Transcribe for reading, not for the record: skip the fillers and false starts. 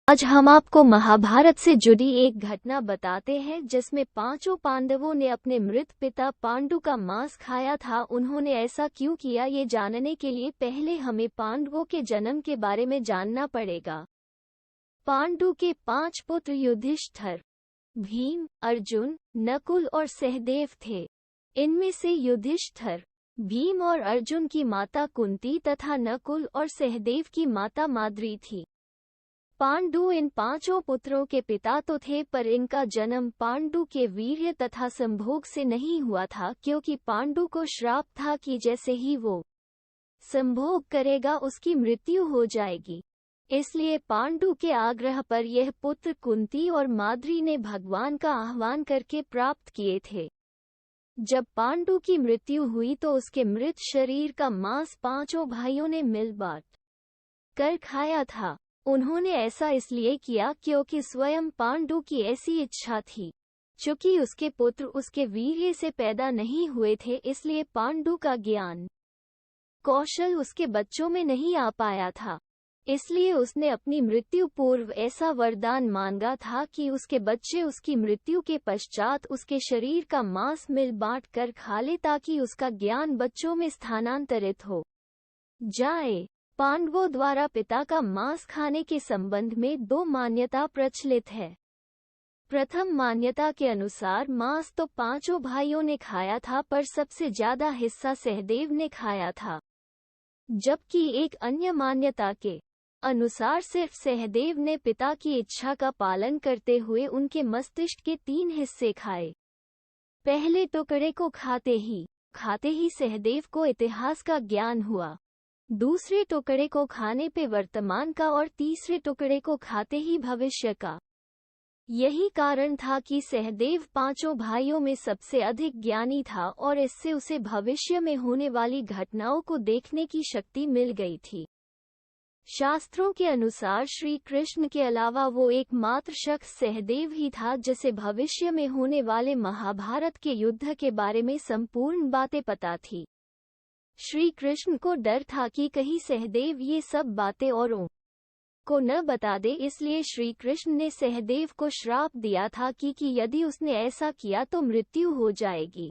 आज हम आपको महाभारत से जुड़ी एक घटना बताते हैं जिसमें पांचों पांडवों ने अपने मृत पिता पांडु का मांस खाया था। उन्होंने ऐसा क्यों किया, ये जानने के लिए पहले हमें पांडवों के जन्म के बारे में जानना पड़ेगा। पांडु के 5 पुत्र युधिष्ठिर, भीम, अर्जुन, नकुल और सहदेव थे। इनमें से युधिष्ठिर, भीम और अर्जुन की माता कुंती तथा नकुल और सहदेव की माता माद्री थी। पांडु इन 5 पुत्रों के पिता तो थे, पर इनका जन्म पांडु के वीर्य तथा संभोग से नहीं हुआ था, क्योंकि पांडु को श्राप था कि जैसे ही वो संभोग करेगा उसकी मृत्यु हो जाएगी। इसलिए पांडु के आग्रह पर यह पुत्र कुंती और माद्री ने भगवान का आह्वान करके प्राप्त किए थे। जब पांडु की मृत्यु हुई तो उसके मृत शरीर का मांस 5 भाइयों ने मिल बांट कर खाया था। उन्होंने ऐसा इसलिए किया क्योंकि स्वयं पांडु की ऐसी इच्छा थी। चूंकि उसके पुत्र उसके वीर्य से पैदा नहीं हुए थे, इसलिए पांडु का ज्ञान कौशल उसके बच्चों में नहीं आ पाया था। इसलिए उसने अपनी मृत्यु पूर्व ऐसा वरदान मांगा था कि उसके बच्चे उसकी मृत्यु के पश्चात उसके शरीर का मांस मिल बांट कर खा ले, ताकि उसका ज्ञान बच्चों में स्थानांतरित हो जाए। पांडवों द्वारा पिता का मांस खाने के संबंध में 2 मान्यता प्रचलित है। प्रथम मान्यता के अनुसार मांस तो 5 भाइयों ने खाया था, पर सबसे ज्यादा हिस्सा सहदेव ने खाया था। जबकि एक अन्य मान्यता के अनुसार सिर्फ सहदेव ने पिता की इच्छा का पालन करते हुए उनके मस्तिष्क के 3 हिस्से खाए। पहले टुकड़े को खाते ही सहदेव को इतिहास का ज्ञान हुआ, दूसरे टुकड़े को खाने पे वर्तमान का और तीसरे टुकड़े को खाते ही भविष्य का। यही कारण था कि सहदेव 5 भाइयों में सबसे अधिक ज्ञानी था और इससे उसे भविष्य में होने वाली घटनाओं को देखने की शक्ति मिल गई थी। शास्त्रों के अनुसार श्री कृष्ण के अलावा वो एकमात्र शख्स सहदेव ही था जिसे भविष्य में होने वाले महाभारत के युद्ध के बारे में संपूर्ण बातें पता थी। श्री कृष्ण को डर था कि कहीं सहदेव ये सब बातें औरों को न बता दे, इसलिए श्री कृष्ण ने सहदेव को श्राप दिया था कि यदि उसने ऐसा किया तो मृत्यु हो जाएगी।